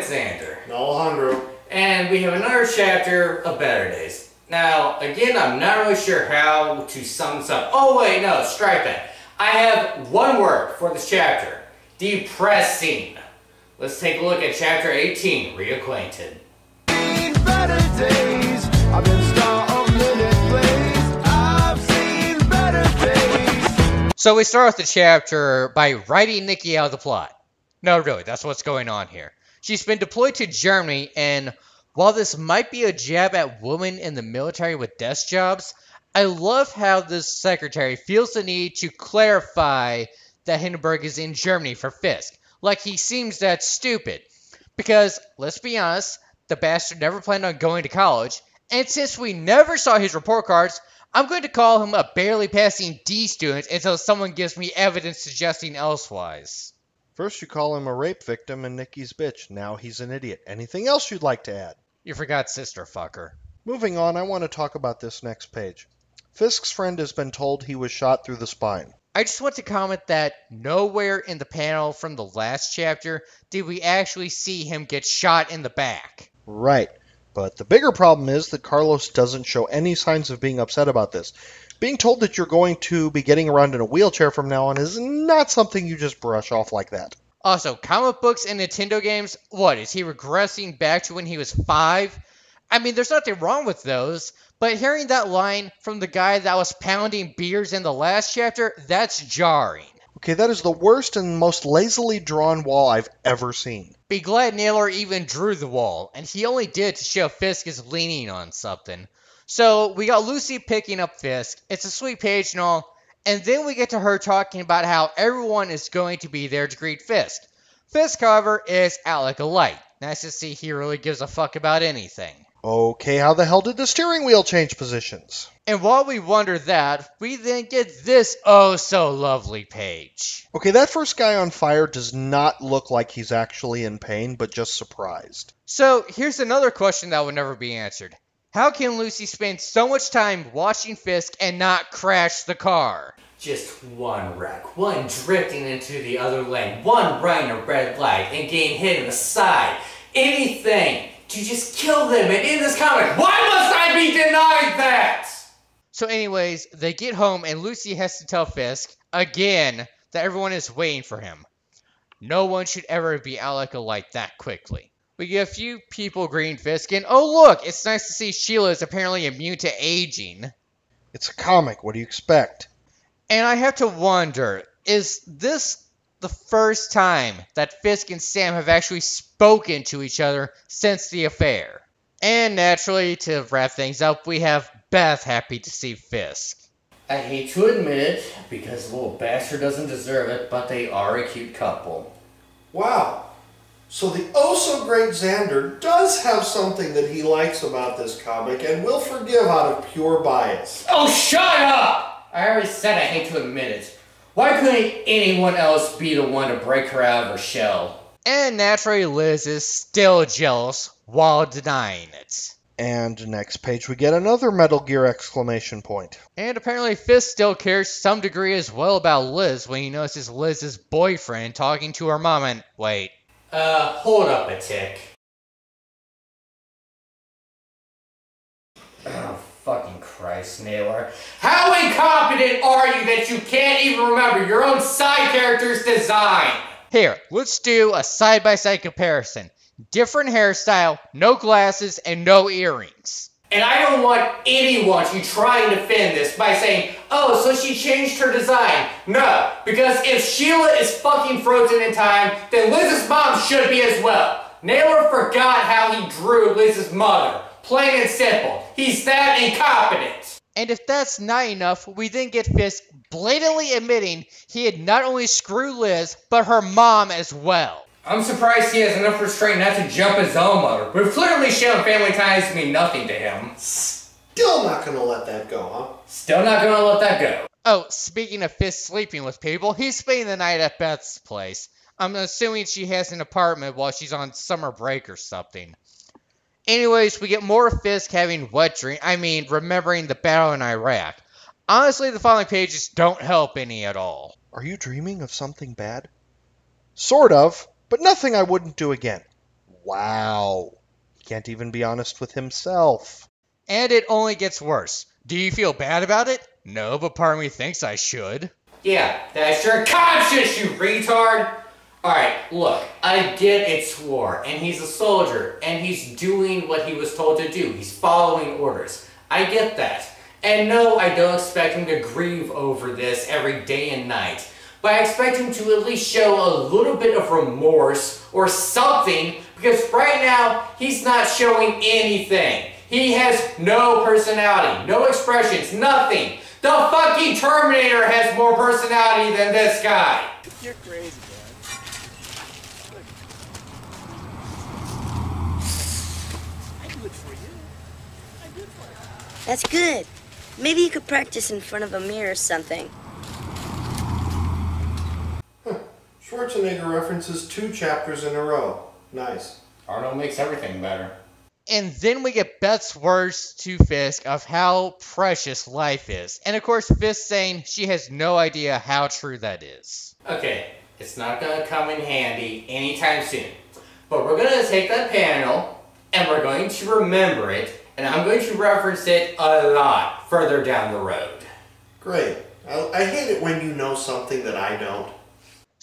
it's Xander. Alejandro. And we have another chapter of Better Days. Now, again, I'm not really sure how to sum this up. Oh wait, no, strike that. I have one word for this chapter. Depressing. Let's take a look at chapter 18, Reacquainted. Better days. I've been star of minute plays. I've seen better days. So we start off the chapter by writing Nikki out of the plot. No, really, that's what's going on here. She's been deployed to Germany, and while this might be a jab at women in the military with desk jobs, I love how this secretary feels the need to clarify that Hindenburg is in Germany for Fisk. Like he seems that stupid. Because, let's be honest, the bastard never planned on going to college, and since we never saw his report cards, I'm going to call him a barely passing D student until someone gives me evidence suggesting elsewise. First you call him a rape victim and Nikki's bitch. Now he's an idiot. Anything else you'd like to add? You forgot sister fucker. Moving on, I want to talk about this next page. Fisk's friend has been told he was shot through the spine. I just want to comment that nowhere in the panel from the last chapter did we actually see him get shot in the back. Right. But the bigger problem is that Carlos doesn't show any signs of being upset about this. Being told that you're going to be getting around in a wheelchair from now on is not something you just brush off like that. Also, comic books and Nintendo games, what, is he regressing back to when he was 5? I mean, there's nothing wrong with those, but hearing that line from the guy that was pounding beers in the last chapter, that's jarring. Okay, that is the worst and most lazily drawn wall I've ever seen. Be glad Naylor even drew the wall, and he only did to show Fisk is leaning on something. So, we got Lucy picking up Fisk, it's a sweet page and all, and then we get to her talking about how everyone is going to be there to greet Fisk. Fisk, however, is out like a light. Nice to see he really gives a fuck about anything. Okay, how the hell did the steering wheel change positions? And while we wonder that, we then get this oh-so-lovely page. Okay, that first guy on fire does not look like he's actually in pain, but just surprised. So, here's another question that will never be answered. How can Lucy spend so much time watching Fisk and not crash the car? Just one wreck, one drifting into the other lane, one running a red light and getting hit in the side. Anything to just kill them, and in this comic, why must I be denied that? So anyways, they get home and Lucy has to tell Fisk, again, that everyone is waiting for him. No one should ever be out like a light that quickly. We get a few people greeting Fisk, and oh look, it's nice to see Sheila is apparently immune to aging. It's a comic, what do you expect? And I have to wonder, is this the first time that Fisk and Sam have actually spoken to each other since the affair? And naturally, to wrap things up, we have Beth happy to see Fisk. I hate to admit it, because the little bastard doesn't deserve it, but they are a cute couple. Wow. So the oh-so-great Xander does have something that he likes about this comic and will forgive out of pure bias. Oh, shut up! I already said I hate to admit it. Why couldn't anyone else be the one to break her out of her shell? And naturally, Liz is still jealous while denying it. And next page we get another Metal Gear exclamation point. And apparently Fisk still cares some degree as well about Liz when he notices Liz's boyfriend talking to her mom and... wait. Hold up a tick. Oh, fucking Christ, Naylor. How incompetent are you that you can't even remember your own side character's design? Here, let's do a side-by-side comparison. Different hairstyle, no glasses, and no earrings. And I don't want anyone to try and defend this by saying, oh, so she changed her design. No, because if Sheila is fucking frozen in time, then Liz's mom should be as well. Naylor forgot how he drew Liz's mother. Plain and simple. He's that incompetent. And if that's not enough, we then get Fisk blatantly admitting he had not only screwed Liz, but her mom as well. I'm surprised he has enough restraint not to jump his own mother. We've clearly shown family ties mean nothing to him. Still not gonna let that go, huh? Still not gonna let that go. Oh, speaking of Fisk sleeping with people, he's spending the night at Beth's place. I'm assuming she has an apartment while she's on summer break or something. Anyways, we get more Fisk having remembering the battle in Iraq. Honestly, the following pages don't help any at all. Are you dreaming of something bad? Sort of, but nothing I wouldn't do again. Wow. He can't even be honest with himself. And it only gets worse. Do you feel bad about it? No, but part of me thinks I should. Yeah, that's your conscience, you retard! Alright, look, I get it's war, and he's a soldier, and he's doing what he was told to do. He's following orders. I get that. And no, I don't expect him to grieve over this every day and night. But I expect him to at least show a little bit of remorse or something, because right now, he's not showing anything. He has no personality, no expressions, nothing. The fucking Terminator has more personality than this guy. You're crazy, man. Look. I do it for you. I do it for you. That's good. Maybe you could practice in front of a mirror or something. Schwarzenegger references 2 chapters in a row. Nice. Arnold makes everything better. And then we get Beth's words to Fisk of how precious life is. And of course, Fisk saying she has no idea how true that is. Okay, it's not gonna come in handy anytime soon. But we're gonna take that panel, and we're going to remember it, and I'm going to reference it a lot further down the road. Great. I hate it when you know something that I don't.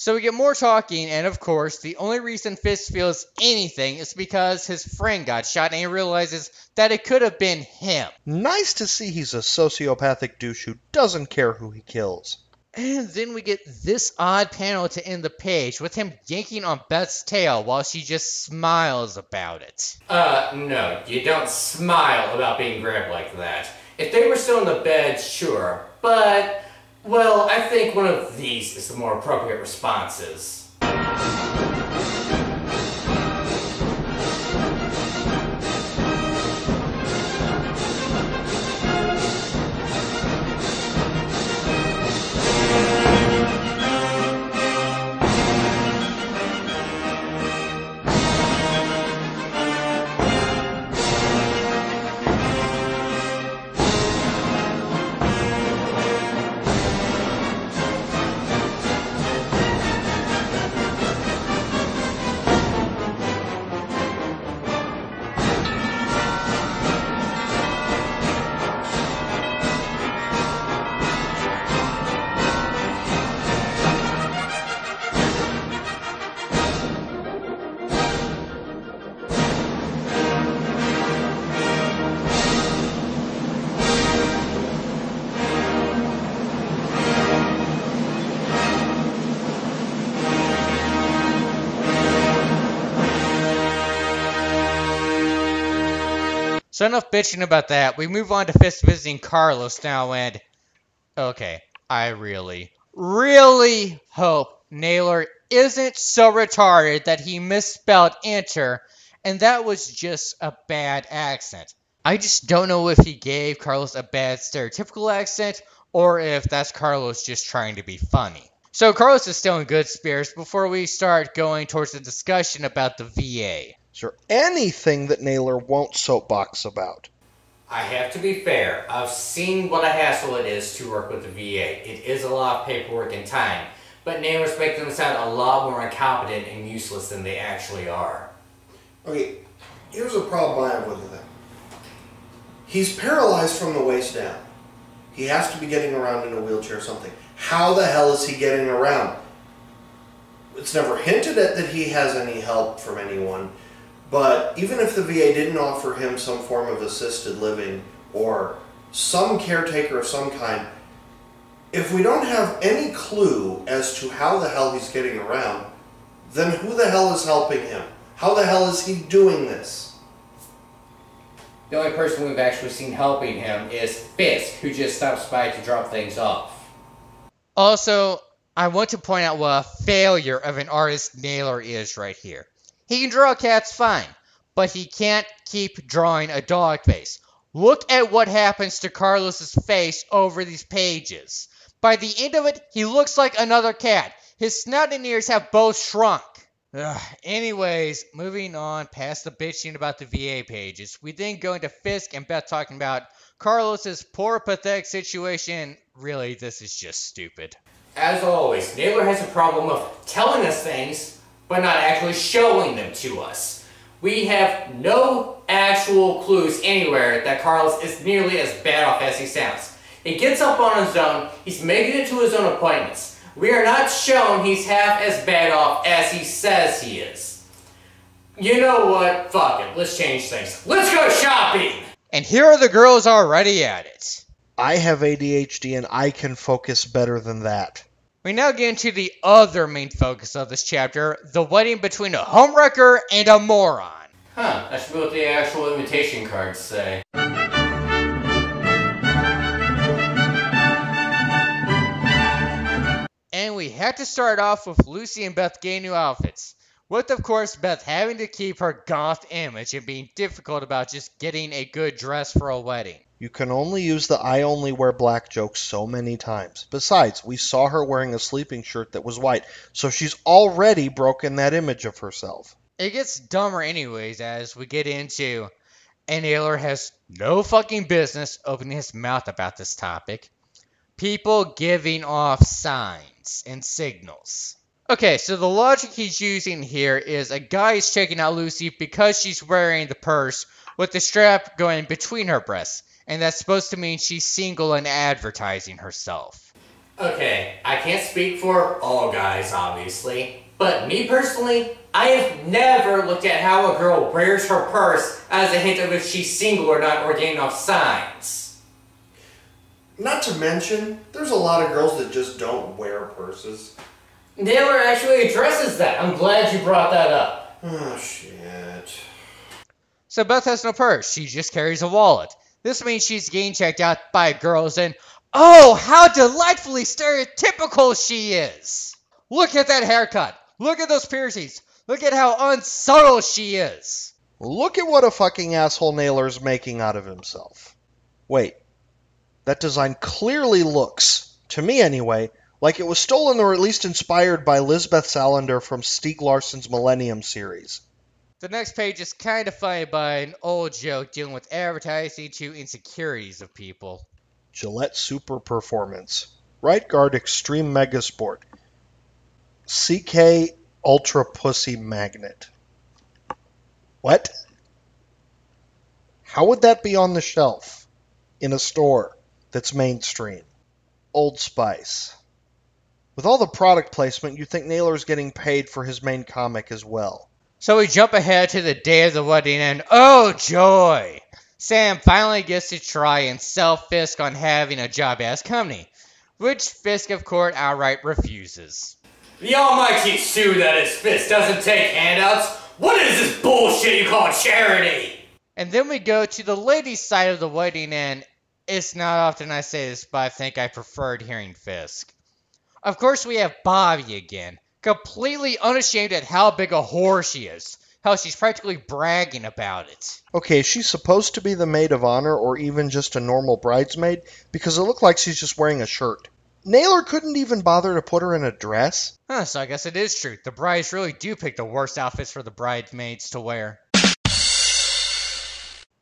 So we get more talking, and of course, the only reason Fisk feels anything is because his friend got shot, and he realizes that it could have been him. Nice to see he's a sociopathic douche who doesn't care who he kills. And then we get this odd panel to end the page, with him yanking on Beth's tail while she just smiles about it. No, you don't smile about being grabbed like that. If they were still in the bed, sure, but, well, I think one of these is the more appropriate responses. So enough bitching about that. We move on to Fisk visiting Carlos now, and okay, I really hope Naylor isn't so retarded that he misspelled enter, and that was just a bad accent. I just don't know if he gave Carlos a bad stereotypical accent, or if that's Carlos just trying to be funny. So Carlos is still in good spirits before we start going towards the discussion about the VA. Is there anything that Naylor won't soapbox about? I have to be fair. I've seen what a hassle it is to work with the VA. It is a lot of paperwork and time, but Naylor's making them sound a lot more incompetent and useless than they actually are. Okay, here's a problem I have with them. He's paralyzed from the waist down. He has to be getting around in a wheelchair or something. How the hell is he getting around? It's never hinted at that he has any help from anyone. But even if the VA didn't offer him some form of assisted living or some caretaker of some kind, if we don't have any clue as to how the hell he's getting around, then who the hell is helping him? How the hell is he doing this? The only person we've actually seen helping him is Fisk, who just stops by to drop things off. Also, I want to point out what a failure of an artist Naylor is right here. He can draw cats fine, but he can't keep drawing a dog face. Look at what happens to Carlos's face over these pages. By the end of it, he looks like another cat. His snout and ears have both shrunk. Anyways, moving on past the bitching about the VA pages, we then go into Fisk and Beth talking about Carlos's poor, pathetic situation. Really, this is just stupid. As always, Naylor has a problem of telling us things, but not actually showing them to us. We have no actual clues anywhere that Carlos is nearly as bad off as he sounds. He gets up on his own, he's making it to his own appointments. We are not shown he's half as bad off as he says he is. You know what? Fuck it. Let's change things. Let's go shopping! And here are the girls already at it. I have ADHD and I can focus better than that. We now get into the other main focus of this chapter, the wedding between a homewrecker and a moron. Huh, that should be what the actual invitation cards say. And we have to start off with Lucy and Beth getting new outfits. With, of course, Beth having to keep her goth image and being difficult about just getting a good dress for a wedding. You can only use the I only wear black joke so many times. Besides, we saw her wearing a sleeping shirt that was white, so she's already broken that image of herself. It gets dumber anyways as we get into, and Naylor has no fucking business opening his mouth about this topic. People giving off signs and signals. Okay, so the logic he's using here is a guy is checking out Lucy because she's wearing the purse with the strap going between her breasts, and that's supposed to mean she's single and advertising herself. Okay, I can't speak for all guys, obviously, but me personally, I have never looked at how a girl wears her purse as a hint of if she's single or not, or getting off signs. Not to mention, there's a lot of girls that just don't wear purses. Naylor actually addresses that. I'm glad you brought that up. Oh, shit. So Beth has no purse, she just carries a wallet. This means she's getting checked out by girls and, oh, how delightfully stereotypical she is! Look at that haircut! Look at those piercings! Look at how unsubtle she is! Look at what a fucking asshole Naylor's making out of himself. Wait, that design clearly looks, to me anyway, like it was stolen or at least inspired by Lisbeth Salander from Stieg Larsson's Millennium series. The next page is kind of funny by an old joke dealing with advertising to insecurities of people. Gillette Super Performance. Right Guard Extreme Mega Sport. CK Ultra Pussy Magnet. What? How would that be on the shelf? In a store that's mainstream? Old Spice. With all the product placement, you'd think Naylor's getting paid for his main comic as well. So we jump ahead to the day of the wedding and oh joy! Sam finally gets to try and sell Fisk on having a job as company, which Fisk of course outright refuses. The almighty Sue that is Fisk doesn't take handouts. What is this bullshit you call charity? And then we go to the ladies' side of the wedding and it's not often I say this, but I think I preferred hearing Fisk. Of course we have Bobby again, completely unashamed at how big a whore she is. How she's practically bragging about it. Okay, is she supposed to be the maid of honor or even just a normal bridesmaid? Because it looked like she's just wearing a shirt. Naylor couldn't even bother to put her in a dress? Huh, so I guess it is true. The brides really do pick the worst outfits for the bridesmaids to wear.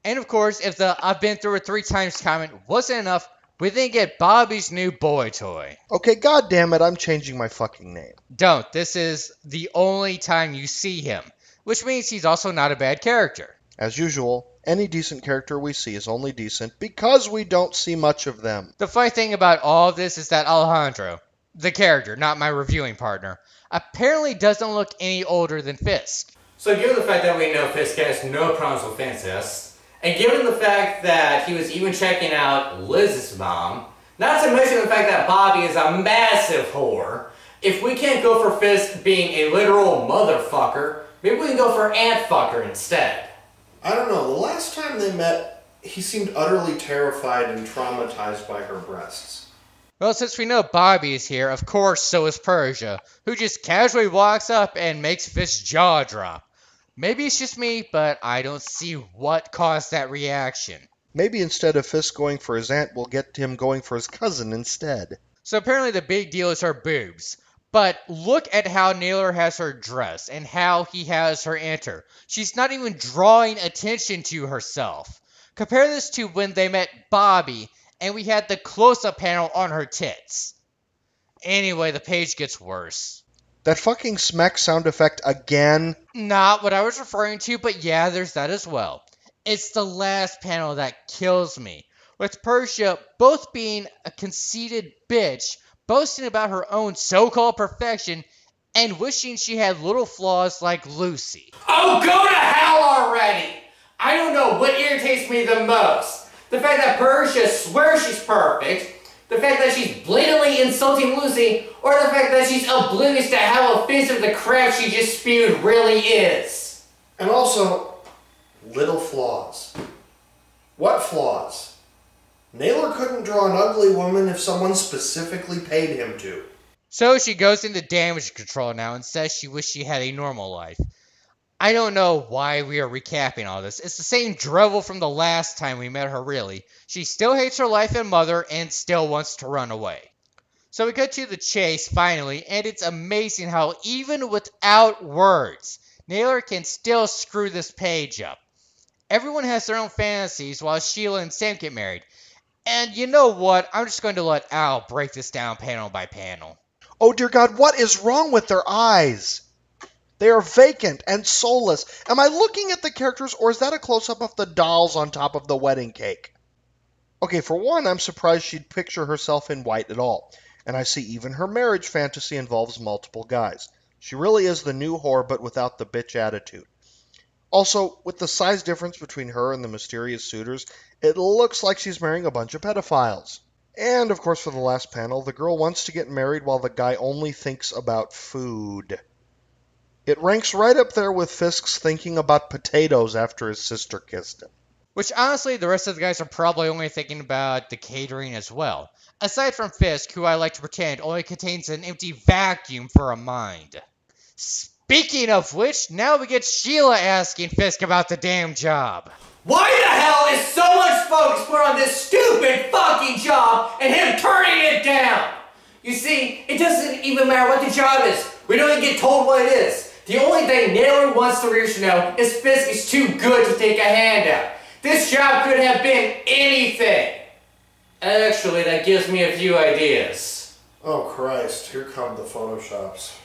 And of course, if the I've been through it 3 times comment wasn't enough, we then get Bobby's new boy toy. Okay, goddammit, I'm changing my fucking name. Don't. This is the only time you see him. Which means he's also not a bad character. As usual, any decent character we see is only decent because we don't see much of them. The funny thing about all of this is that Alejandro, the character, not my reviewing partner, apparently doesn't look any older than Fisk. So given the fact that we know Fisk has no problems with incest, and given the fact that he was even checking out Liz's mom, not to mention the fact that Bobby is a massive whore, if we can't go for Fisk being a literal motherfucker, maybe we can go for Ant Fucker instead. I don't know, the last time they met, he seemed utterly terrified and traumatized by her breasts. Well, since we know Bobby is here, of course so is Persia, who just casually walks up and makes Fisk's jaw drop. Maybe it's just me, but I don't see what caused that reaction. Maybe instead of Fisk going for his aunt, we'll get him going for his cousin instead. So apparently the big deal is her boobs. But look at how Naylor has her dressed and how he has her enter. She's not even drawing attention to herself. Compare this to when they met Bobby and we had the close-up panel on her tits. Anyway, the page gets worse. That fucking smack sound effect again. Not what I was referring to, but yeah, there's that as well. It's the last panel that kills me, with Persia both being a conceited bitch, boasting about her own so-called perfection, and wishing she had little flaws like Lucy. Oh, go to hell already! I don't know what irritates me the most. The fact that Persia swears she's perfect, the fact that she's blatantly insulting Lucy, or the fact that she's oblivious to how offensive the crap she just spewed really is. And also, little flaws. What flaws? Naylor couldn't draw an ugly woman if someone specifically paid him to. So she goes into damage control now and says she wished she had a normal life. I don't know why we are recapping all this. It's the same drivel from the last time we met her, really. She still hates her life and mother and still wants to run away. So we get to the chase, finally, and it's amazing how even without words, Naylor can still screw this page up. Everyone has their own fantasies while Sheila and Sam get married. And you know what? I'm just going to let Al break this down panel by panel. Oh dear God, what is wrong with their eyes? They are vacant and soulless. Am I looking at the characters, or is that a close-up of the dolls on top of the wedding cake? Okay, for one, I'm surprised she'd picture herself in white at all. And I see even her marriage fantasy involves multiple guys. She really is the new whore, but without the bitch attitude. Also, with the size difference between her and the mysterious suitors, it looks like she's marrying a bunch of pedophiles. And, of course, for the last panel, the girl wants to get married while the guy only thinks about food. It ranks right up there with Fisk's thinking about potatoes after his sister kissed him. Which, honestly, the rest of the guys are probably only thinking about the catering as well. Aside from Fisk, who I like to pretend only contains an empty vacuum for a mind. Speaking of which, now we get Sheila asking Fisk about the damn job. Why the hell is so much focus put on this stupid fucking job and him turning it down? You see, it doesn't even matter what the job is. We don't even get told what it is. The only thing Naylor wants the readers to know is Fisk is too good to take a handout. This job could have been anything. Actually, that gives me a few ideas. Oh Christ, here come the photoshops.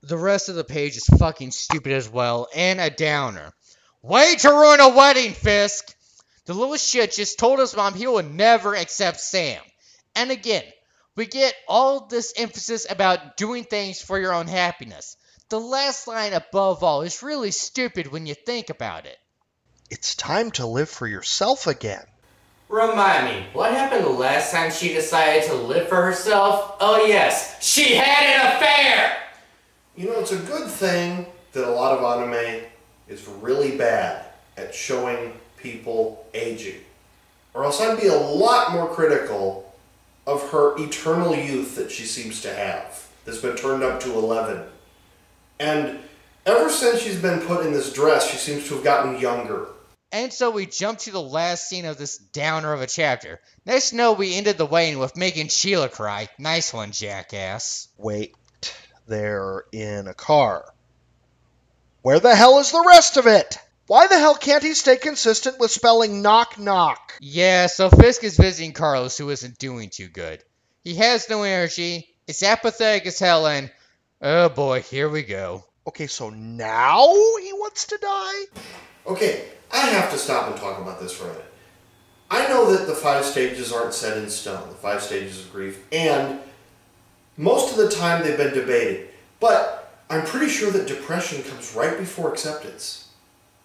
The rest of the page is fucking stupid as well, and a downer. Way to ruin a wedding, Fisk! The little shit just told his mom he will never accept Sam. And again, we get all this emphasis about doing things for your own happiness. The last line above all is really stupid when you think about it. It's time to live for yourself again. Remind me, what happened the last time she decided to live for herself? Oh yes, she had an affair! You know, it's a good thing that a lot of anime is really bad at showing people aging. Or else I'd be a lot more critical of her eternal youth that she seems to have. That's been turned up to 11. And ever since she's been put in this dress, she seems to have gotten younger. And so we jump to the last scene of this downer of a chapter. Nice to know we ended the wedding with making Sheila cry. Nice one, jackass. Wait, they're in a car. Where the hell is the rest of it? Why the hell can't he stay consistent with spelling knock knock? Yeah, so Fisk is visiting Carlos, who isn't doing too good. He has no energy, is apathetic as hell, and oh boy, here we go. Okay, so now he wants to die? Okay, I have to stop and talk about this for a minute. I know that the 5 stages aren't set in stone, the 5 stages of grief, and most of the time they've been debated. But I'm pretty sure that depression comes right before acceptance.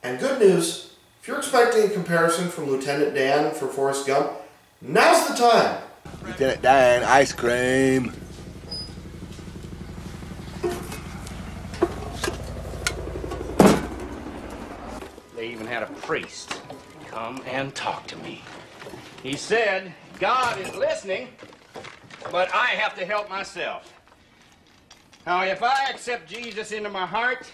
And good news, if you're expecting a comparison from Lieutenant Dan for Forrest Gump, now's the time. Lieutenant Dan, ice cream. They even had a priest come and talk to me. He said, God is listening, but I have to help myself. Now, if I accept Jesus into my heart,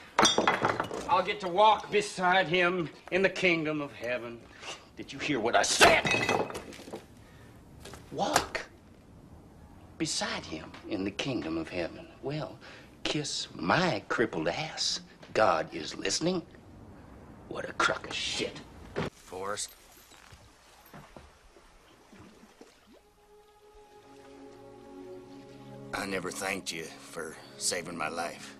I'll get to walk beside him in the kingdom of heaven. Did you hear what I said? Walk beside him in the kingdom of heaven. Well, kiss my crippled ass. God is listening. What a crock of shit. Forrest, I never thanked you for saving my life.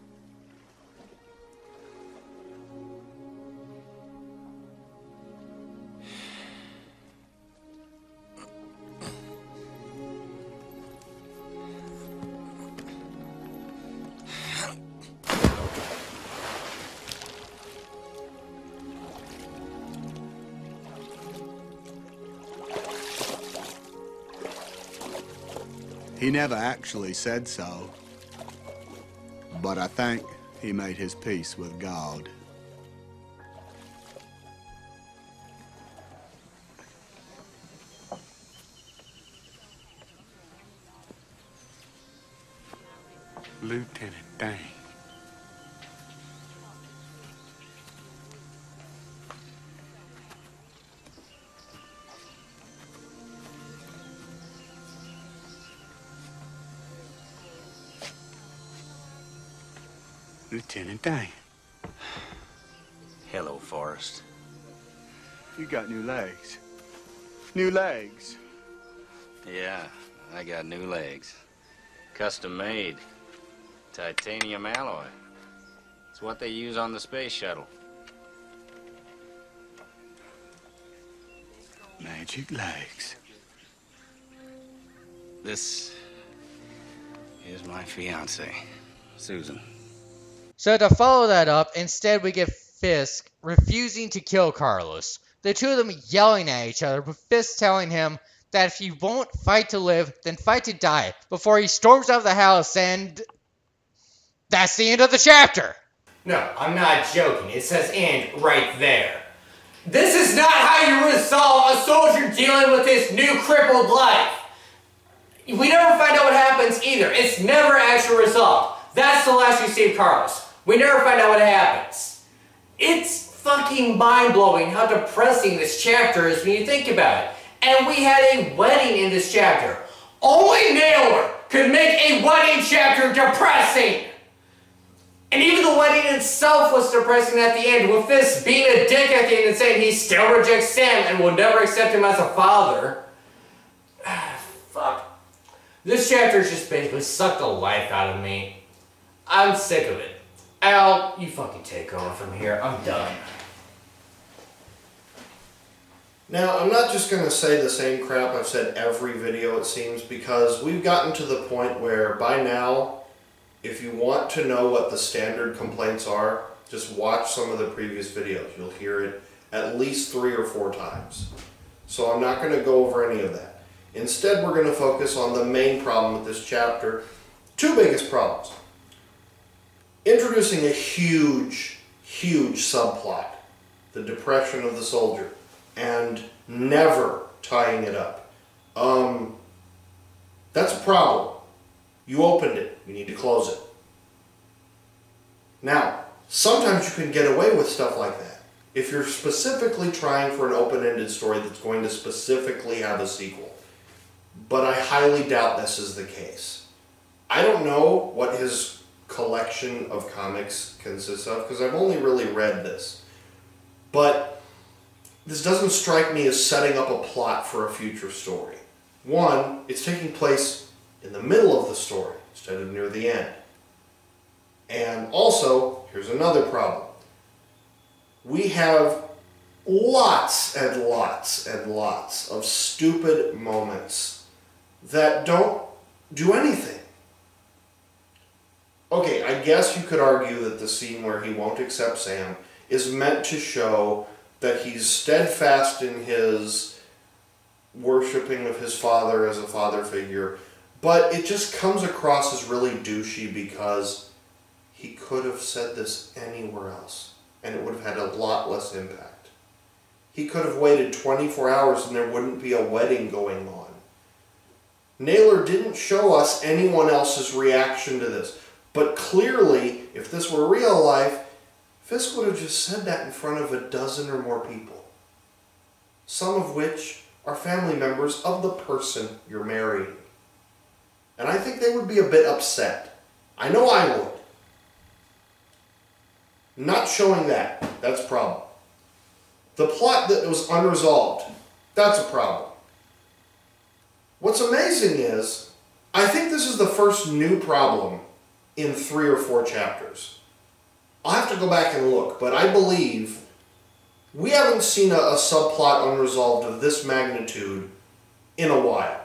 He never actually said so, but I think he made his peace with God. Lieutenant Dane. Lieutenant Dane. Hello, Forrest. You got new legs. New legs. Yeah, I got new legs. Custom made. Titanium alloy. It's what they use on the space shuttle. Magic legs. This is my fiance, Susan. So to follow that up, instead we get Fisk refusing to kill Carlos. The two of them yelling at each other, with Fisk telling him that if you won't fight to live, then fight to die, before he storms out of the house, and that's the end of the chapter. No, I'm not joking. It says end right there. This is not how you resolve a soldier dealing with his new crippled life. We never find out what happens either. It's never actually resolved. That's the last you see of Carlos. We never find out what happens. It's fucking mind-blowing how depressing this chapter is when you think about it. And we had a wedding in this chapter. Only Naylor could make a wedding chapter depressing. And even the wedding itself was depressing at the end, with Fisk being a dick at the end and saying he still rejects Sam and will never accept him as a father. Fuck. This chapter just basically sucked the life out of me. I'm sick of it. Al, you fucking take over from here. I'm done. Now, I'm not just going to say the same crap I've said every video, it seems, because we've gotten to the point where, by now, if you want to know what the standard complaints are, just watch some of the previous videos. You'll hear it at least 3 or 4 times. So I'm not going to go over any of that. Instead, we're going to focus on the main problem with this chapter. 2 biggest problems. Introducing a huge, huge subplot, the depression of the soldier, and never tying it up. That's a problem. You opened it. You need to close it. Now, sometimes you can get away with stuff like that. If you're specifically trying for an open-ended story that's going to specifically have a sequel. But I highly doubt this is the case. I don't know what his collection of comics consists of, because I've only really read this. But this doesn't strike me as setting up a plot for a future story. One, it's taking place in the middle of the story instead of near the end. And also, here's another problem. We have lots and lots and lots of stupid moments that don't do anything. Okay, I guess you could argue that the scene where he won't accept Sam is meant to show that he's steadfast in his worshipping of his father as a father figure, but it just comes across as really douchey because he could have said this anywhere else, and it would have had a lot less impact. He could have waited 24 hours and there wouldn't be a wedding going on. Naylor didn't show us anyone else's reaction to this, but clearly, if this were real life, Fisk would have just said that in front of a dozen or more people, some of which are family members of the person you're marrying. And I think they would be a bit upset. I know I would. Not showing that, that's a problem. The plot that was unresolved, that's a problem. What's amazing is I think this is the first new problem in 3 or 4 chapters. I'll have to go back and look, but I believe we haven't seen a subplot unresolved of this magnitude in a while.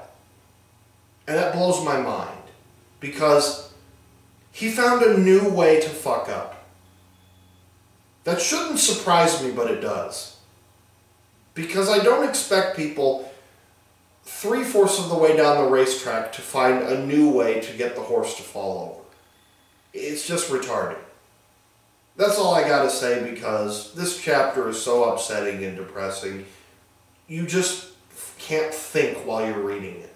And that blows my mind, because he found a new way to fuck up. That shouldn't surprise me, but it does. Because I don't expect people 3/4 of the way down the racetrack to find a new way to get the horse to fall over. It's just retarded. That's all I gotta say, because this chapter is so upsetting and depressing. You just can't think while you're reading it.